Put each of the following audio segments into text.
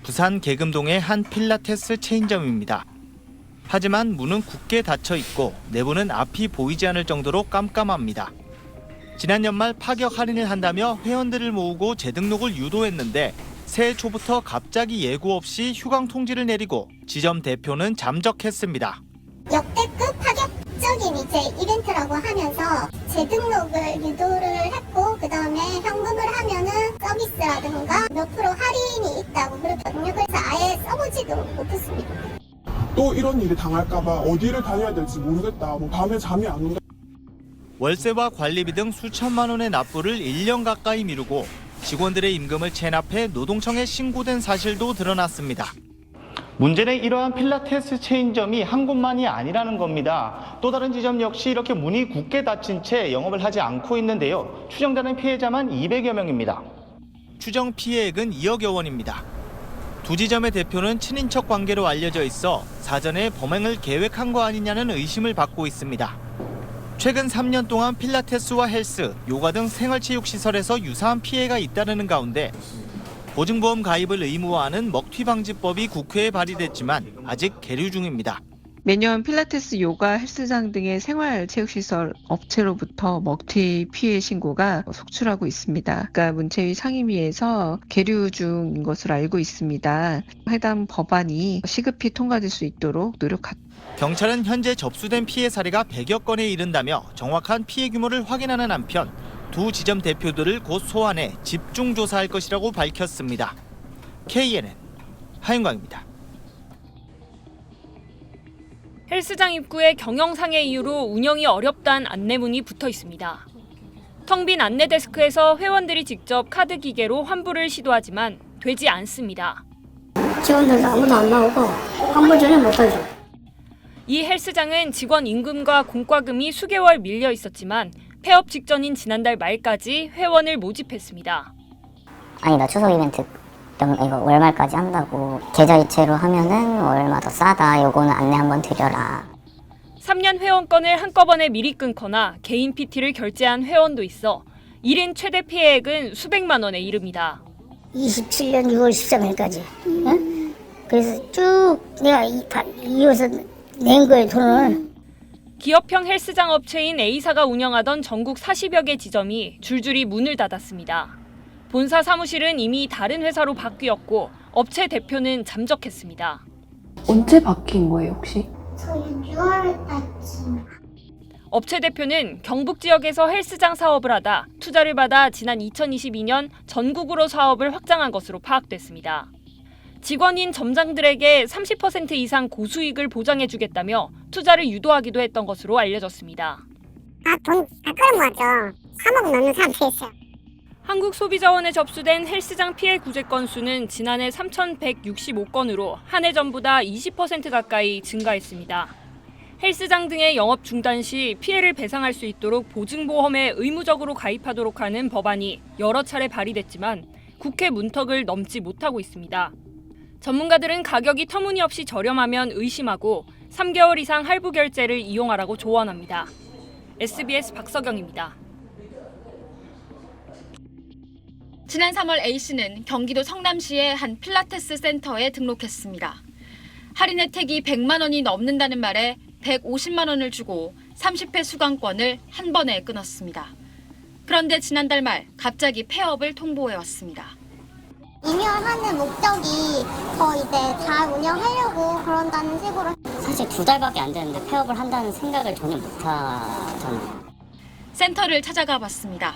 부산 계금동의 한 필라테스 체인점입니다. 하지만 문은 굳게 닫혀 있고 내부는 앞이 보이지 않을 정도로 깜깜합니다. 지난 연말 파격 할인을 한다며 회원들을 모으고 재등록을 유도했는데 새해 초부터 갑자기 예고 없이 휴강 통지를 내리고 지점 대표는 잠적했습니다. 역대급 파격적인 이벤트라고 하면서 재등록을 유도를 했고 그다음에 현금을 하면은 서비스라든가 몇 프로 할인이 있다고 그랬거든요. 그래서 아예 써보지도 못했습니다. 또 이런 일이 당할까봐 어디를 다녀야 될지 모르겠다. 밤에 잠이 안 온다. 월세와 관리비 등 수천만 원의 납부를 1년 가까이 미루고 직원들의 임금을 체납해 노동청에 신고된 사실도 드러났습니다. 문제는 이러한 필라테스 체인점이 한 곳만이 아니라는 겁니다. 또 다른 지점 역시 이렇게 문이 굳게 닫힌 채 영업을 하지 않고 있는데요. 추정되는 피해자만 200여 명입니다. 추정 피해액은 2억여 원입니다. 두 지점의 대표는 친인척 관계로 알려져 있어 사전에 범행을 계획한 거 아니냐는 의심을 받고 있습니다. 최근 3년 동안 필라테스와 헬스, 요가 등 생활체육시설에서 유사한 피해가 잇따르는 가운데 보증보험 가입을 의무화하는 먹튀방지법이 국회에 발의됐지만 아직 계류 중입니다. 매년 필라테스, 요가, 헬스장 등의 생활체육시설 업체로부터 먹튀 피해 신고가 속출하고 있습니다. 그러니까 문체위 상임위에서 계류 중인 것으로 알고 있습니다. 해당 법안이 시급히 통과될 수 있도록 노력하겠습니다. 경찰은 현재 접수된 피해 사례가 100여 건에 이른다며 정확한 피해 규모를 확인하는 한편 두 지점 대표들을 곧 소환해 집중 조사할 것이라고 밝혔습니다. KNN 하윤광입니다. 헬스장 입구에 경영상의 이유로 운영이 어렵다는 안내문이 붙어 있습니다. 텅 빈 안내 데스크에서 회원들이 직접 카드 기계로 환불을 시도하지만 되지 않습니다. 직원들도 아무도 안 나오고 환불 전혀 못하죠. 이 헬스장은 직원 임금과 공과금이 수개월 밀려 있었지만 폐업 직전인 지난달 말까지 회원을 모집했습니다. 아니 나 추석 이벤트 이거 월말까지 한다고 계좌 이체로 하면은 얼마 더 싸다. 요거는 안내 한번 드려라. 3년 회원권을 한꺼번에 미리 끊거나 개인 PT를 결제한 회원도 있어 1인 최대 피해액은 수백만 원에 이릅니다. 27년 6월 13일까지. 응? 그래서 쭉 내가 이어서 낸 거예요, 돈을. 기업형 헬스장 업체인 A사가 운영하던 전국 40여 개 지점이 줄줄이 문을 닫았습니다. 본사 사무실은 이미 다른 회사로 바뀌었고 업체 대표는 잠적했습니다. 언제 바뀐 거예요, 혹시? 저희 6월 달쯤. 업체 대표는 경북 지역에서 헬스장 사업을 하다 투자를 받아 지난 2022년 전국으로 사업을 확장한 것으로 파악됐습니다. 직원인 점장들에게 30% 이상 고수익을 보장해주겠다며 투자를 유도하기도 했던 것으로 알려졌습니다. 돈 다 끌어모았죠. 3억 넘는 사람도 있어요. 한국소비자원에 접수된 헬스장 피해 구제 건수는 지난해 3,165건으로 한 해 전보다 20% 가까이 증가했습니다. 헬스장 등의 영업 중단 시 피해를 배상할 수 있도록 보증보험에 의무적으로 가입하도록 하는 법안이 여러 차례 발의됐지만 국회 문턱을 넘지 못하고 있습니다. 전문가들은 가격이 터무니없이 저렴하면 의심하고 3개월 이상 할부 결제를 이용하라고 조언합니다. SBS 박서경입니다. 지난 3월 A씨는 경기도 성남시의 한 필라테스 센터에 등록했습니다. 할인 혜택이 100만 원이 넘는다는 말에 150만 원을 주고 30회 수강권을 한 번에 끊었습니다. 그런데 지난달 말 갑자기 폐업을 통보해왔습니다. 운영하는 목적이 더 이제 잘 운영하려고 그런다는 식으로. 사실 2달밖에 안 됐는데 폐업을 한다는 생각을 전혀 못 하잖아요. 센터를 찾아가 봤습니다.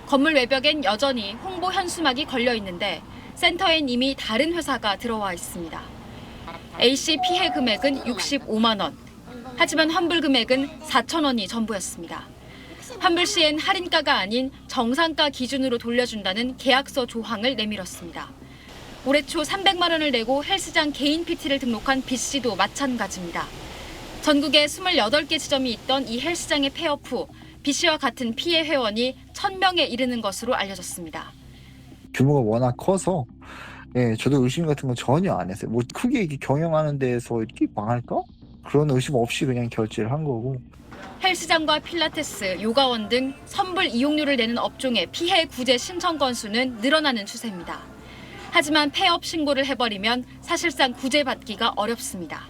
건물 외벽엔 여전히 홍보 현수막이 걸려 있는데 센터엔 이미 다른 회사가 들어와 있습니다. A씨 피해 금액은 65만 원. 하지만 환불 금액은 4천 원이 전부였습니다. 환불 시엔 할인가가 아닌 정상가 기준으로 돌려준다는 계약서 조항을 내밀었습니다. 올해 초 300만 원을 내고 헬스장 개인 PT를 등록한 B씨도 마찬가지입니다. 전국에 28개 지점이 있던 이 헬스장의 폐업 후 B씨와 같은 피해 회원이 1,000명에 이르는 것으로 알려졌습니다. 규모가 워낙 커서 저도 의심 같은 건 전혀 안 했어요. 뭐 크게 이렇게 경영하는 데서 이렇게 망할까? 그런 의심 없이 그냥 결제를 한 거고. 헬스장과 필라테스, 요가원 등 선불 이용료를 내는 업종의 피해 구제 신청 건수는 늘어나는 추세입니다. 하지만 폐업 신고를 해버리면 사실상 구제받기가 어렵습니다.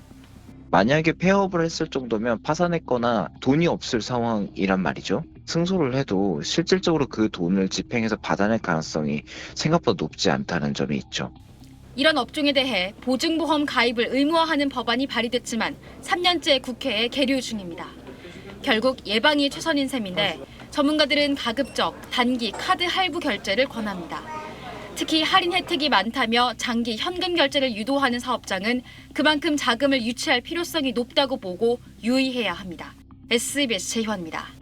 만약에 폐업을 했을 정도면 파산했거나 돈이 없을 상황이란 말이죠. 승소를 해도 실질적으로 그 돈을 집행해서 받아낼 가능성이 생각보다 높지 않다는 점이 있죠. 이런 업종에 대해 보증보험 가입을 의무화하는 법안이 발의됐지만 3년째 국회에 계류 중입니다. 결국 예방이 최선인 셈인데 전문가들은 가급적 단기 카드 할부 결제를 권합니다. 특히 할인 혜택이 많다며 장기 현금 결제를 유도하는 사업장은 그만큼 자금을 유치할 필요성이 높다고 보고 유의해야 합니다. SBS 최희원입니다.